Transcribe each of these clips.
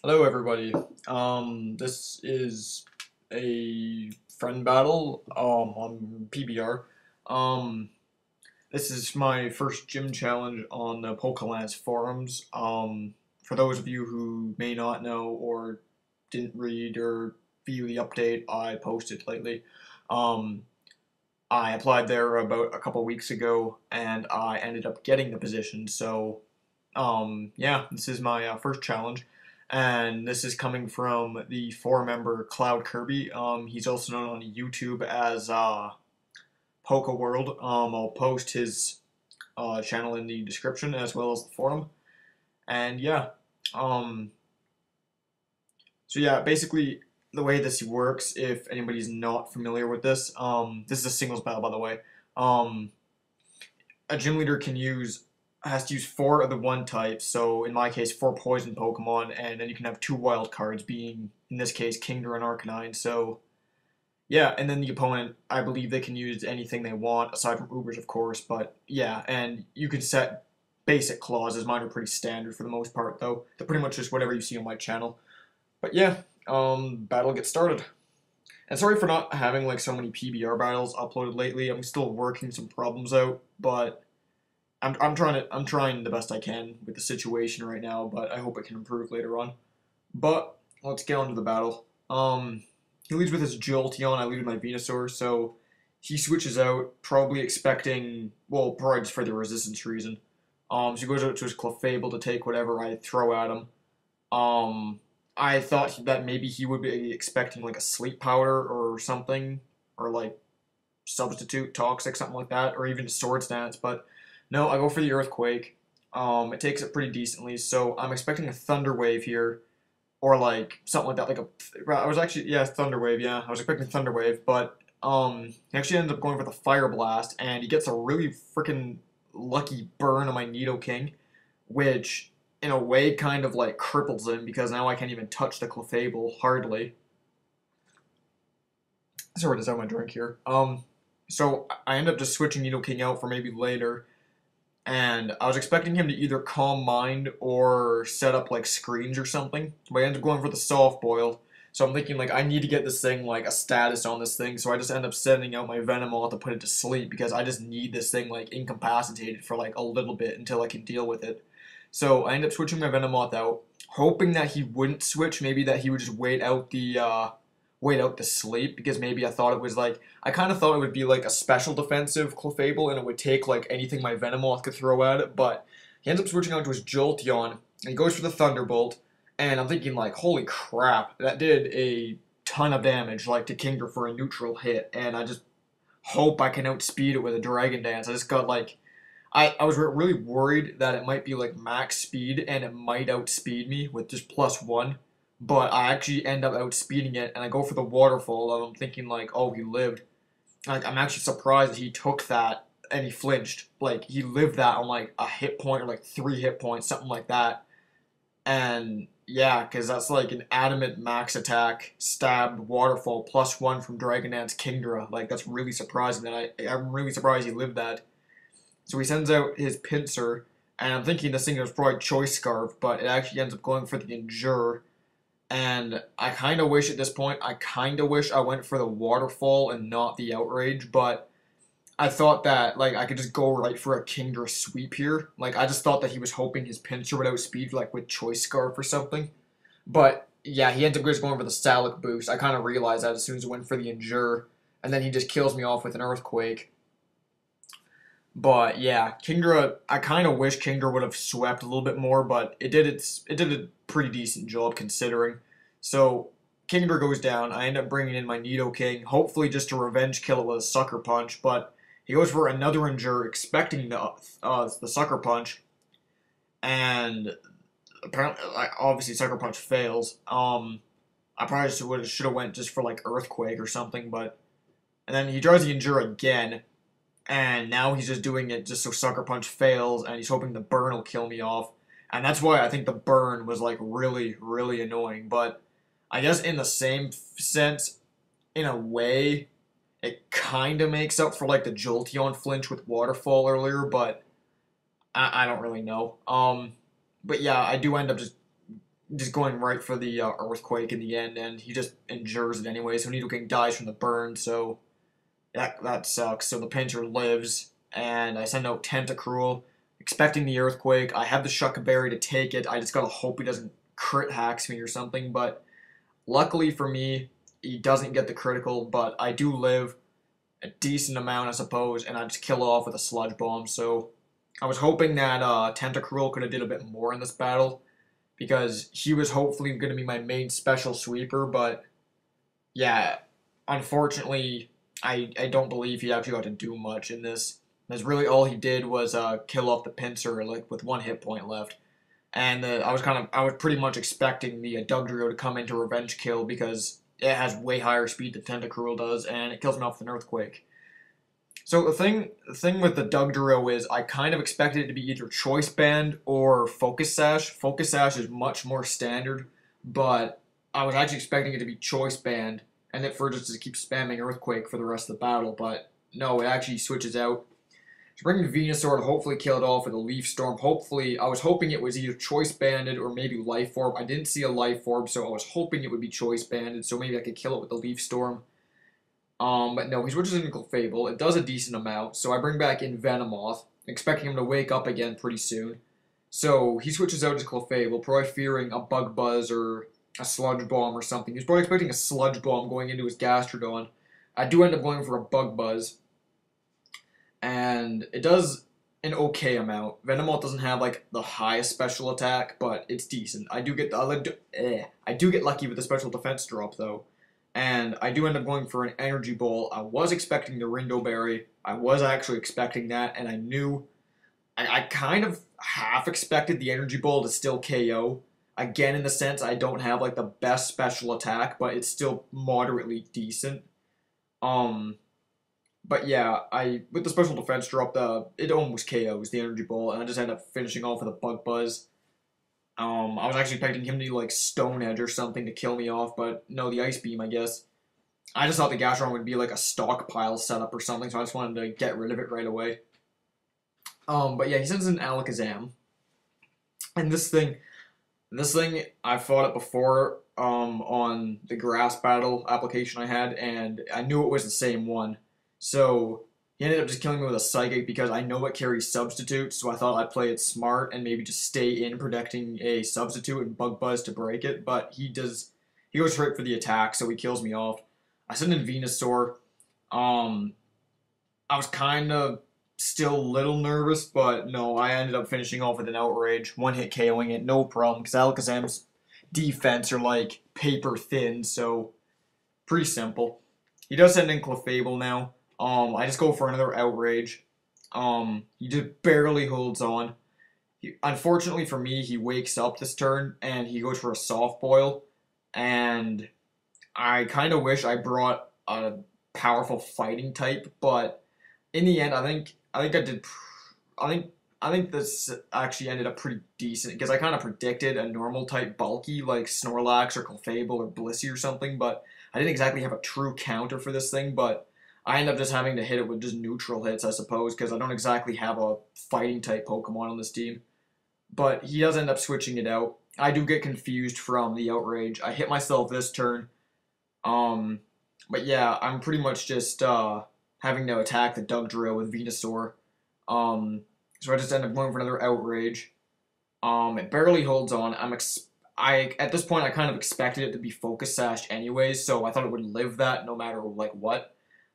Hello everybody. This is a friend battle on PBR. Um, this is my first gym challenge on the Pokelance Forums. For those of you who may not know or didn't read or view the update I posted lately, um, I applied there about a couple weeks ago and I ended up getting the position. So yeah, this is my first challenge, and this is coming from the forum member CloudKirby. He's also known on YouTube as PokeWorld. I'll post his channel in the description as well as the forum. And yeah, um, so yeah, basically the way this works, if anybody's not familiar with this is a singles battle, by the way. Um, a gym leader has to use four of the one type, so in my case, four poison Pokemon, and then you can have two wild cards, being, in this case, Kingdra and Arcanine. So, yeah, and then the opponent, I believe they can use anything they want, aside from Ubers, of course, but yeah, and you can set basic clauses. Mine are pretty standard for the most part, though. They're pretty much just whatever you see on my channel. But yeah, battle gets started. And sorry for not having, like, so many PBR battles uploaded lately. I'm still working some problems out, but I'm trying the best I can with the situation right now, but I hope it can improve later on. But let's get on to the battle. He leads with his Jolteon. I lead with my Venusaur, so he switches out, probably expecting, well, probably just for the resistance reason. So he goes out to his Clefable to take whatever I throw at him. I thought that maybe he would be expecting like a sleep powder or something, or like substitute toxic, something like that, or even Swords Dance, but no, I go for the Earthquake. It takes it pretty decently, so I'm expecting a Thunder Wave here, or like something like that. I was actually, yeah, Thunder Wave. Yeah, I was expecting Thunder Wave, but he actually ends up going for the Fire Blast, and he gets a really freaking lucky burn on my Nidoking, which in a way kind of like cripples him because now I can't even touch the Clefable hardly. Sorry to just have my drink here. So I end up just switching Nidoking out for maybe later, and I was expecting him to either Calm Mind or set up like screens or something, but I ended up going for the Soft Boiled. So I'm thinking like I need to get this thing like a status on this thing, so I just end up sending out my Venomoth to put it to sleep because I just need this thing like incapacitated for like a little bit until I can deal with it. So I end up switching my Venomoth out, hoping that he wouldn't switch, maybe that he would just wait out the sleep, because maybe I thought it was like, I kind of thought it would be like a special defensive Clefable and it would take like anything my Venomoth could throw at it, but he ends up switching out to his Jolteon and he goes for the Thunderbolt, and I'm thinking like, holy crap, that did a ton of damage like to Kingdra for a neutral hit, and I just hope I can outspeed it with a Dragon Dance. I just got like, I was really worried that it might be like max speed and it might outspeed me with just +1, but I actually end up outspeeding it, and I go for the Waterfall, and I'm thinking like, oh, he lived. Like, I'm actually surprised that he took that and he flinched. Like, he lived that on like a hit point or like 3 hit points, something like that. And yeah, because that's like an adamant max attack, stabbed, Waterfall, +1 from Dragon Dance Kingdra. Like, that's really surprising that I'm really surprised he lived that. So he sends out his Pinsir, and I'm thinking this thing was probably Choice Scarf, but it actually ends up going for the Endure. And I kind of wish at this point, I went for the Waterfall and not the Outrage, but I thought that, like, I could just go right for a Kingdra sweep here. Like, I just thought that he was hoping his Pinsir would outspeed, like, with Choice Scarf or something. But, yeah, he ends up just going for the Salic boost. I kind of realized that as soon as I went for the Endure, and then he just kills me off with an Earthquake. But yeah, Kingdra, I kind of wish Kingdra would have swept a little bit more, but it did a pretty decent job considering. So Kingdra goes down. I end up bringing in my Nidoking, hopefully just to revenge kill it with a Sucker Punch, but he goes for another Endure, expecting the Sucker Punch, and apparently, obviously Sucker Punch fails. I probably should have went just for like Earthquake or something, but and then he tries the Endure again. And now he's just doing it just so Sucker Punch fails, and he's hoping the burn will kill me off. And that's why I think the burn was like really, really annoying. But I guess in the same sense, in a way, it kind of makes up for like the Jolteon flinch with Waterfall earlier, but I don't really know. But yeah, I do end up just just going right for the Earthquake in the end, and he just endures it anyway, so Nidoking dies from the burn, so that sucks. So the Pinscher lives, and I send out Tentacruel, expecting the Earthquake. I have the Shuckleberry to take it. I just gotta hope he doesn't crit hacks me or something, but luckily for me, he doesn't get the critical, but I do live a decent amount, I suppose, and I just kill it off with a Sludge Bomb, so I was hoping that Tentacruel could have did a bit more in this battle, because he was hopefully going to be my main special sweeper, but yeah, unfortunately, I don't believe he actually got to do much in this. Because really all he did was kill off the Pinscher like with 1 hit point left. And I was pretty much expecting the Dugtrio to come into revenge kill because it has way higher speed than Tentacruel does, and it kills him off with an Earthquake. So the thing with the Dugtrio is I kind of expected it to be either Choice Band or Focus Sash. Focus Sash is much more standard, but I was actually expecting it to be Choice Band, and that for just to keep spamming Earthquake for the rest of the battle, but no, it actually switches out. So bringing Venusaur to hopefully kill it off with a Leaf Storm. Hopefully, I was hoping it was either Choice Banded or maybe Life Orb. I didn't see a Life Orb, so I was hoping it would be Choice Banded, so maybe I could kill it with the Leaf Storm. But no, he switches into Clefable. It does a decent amount, so I bring back in Venomoth, expecting him to wake up again pretty soon. So he switches out his Clefable, probably fearing a Bug Buzz or a Sludge Bomb or something. He's probably expecting a Sludge Bomb going into his Gastrodon. I do end up going for a Bug Buzz, and it does an okay amount. Venomoth doesn't have like the highest special attack, but it's decent. I do get lucky with the special defense drop though. And I do end up going for an Energy Ball. I was expecting the Rindo Berry. I was actually expecting that, and I knew... I kind of half expected the Energy Ball to still KO. Again, in the sense I don't have, like, the best special attack, but it's still moderately decent. But yeah, with the special defense drop, it almost KOs the Energy Ball, and I just end up finishing off with a Bug Buzz. I was actually expecting him to do like Stone Edge or something to kill me off, but no, the Ice Beam, I guess. I just thought the Gastrodon would be like a stockpile setup or something, so I just wanted to get rid of it right away. But yeah, he sends in Alakazam. And this thing, I fought it before, on the Grass Battle application I had, and I knew it was the same one. So he ended up just killing me with a Psychic because I know it carries Substitute, so I thought I'd play it smart and maybe just stay in protecting a Substitute and Bug Buzz to break it, but he goes right for the attack, so he kills me off. I send in Venusaur. I was kind of still a little nervous, but no, I ended up finishing off with an Outrage, 1-hit KOing it, no problem, because Alakazam's defense are like paper thin, so pretty simple. He does send in Clefable now. I just go for another Outrage. He just barely holds on. Unfortunately for me, he wakes up this turn, and he goes for a Soft Boil, and I kind of wish I brought a powerful fighting type, but in the end, I think this actually ended up pretty decent, because I kind of predicted a normal type bulky, like Snorlax or Clefable or Blissey or something, but I didn't exactly have a true counter for this thing, but I end up just having to hit it with just neutral hits, I suppose, because I don't exactly have a fighting-type Pokemon on this team. But he does end up switching it out. I do get confused from the Outrage. I hit myself this turn. But yeah, I'm pretty much just having to attack the Dugtrio with Venusaur. So I just end up going for another Outrage. It barely holds on. At this point, I kind of expected it to be Focus Sash anyways, so I thought it would live that no matter, like, what.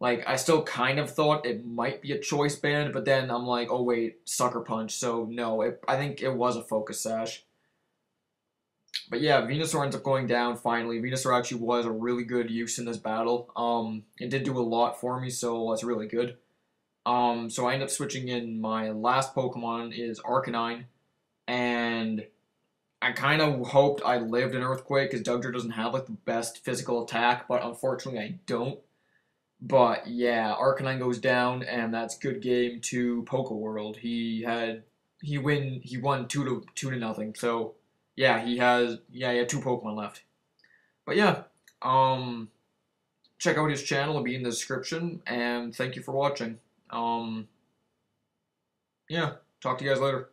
Like, I still kind of thought it might be a Choice Band, but then I'm like, oh wait, Sucker Punch, so no, I think it was a Focus Sash. But yeah, Venusaur ends up going down finally. Venusaur actually was a really good use in this battle. It did do a lot for me, so that's really good. So I end up switching in my last Pokemon is Arcanine, and I kind of hoped I lived an Earthquake, because Dugtrio doesn't have like the best physical attack, but unfortunately I don't. But yeah, Arcanine goes down, and that's good game to PokeWorld. He won 2-0. So yeah, he had 2 Pokemon left. But yeah, check out his channel, it'll be in the description, and thank you for watching. Yeah, talk to you guys later.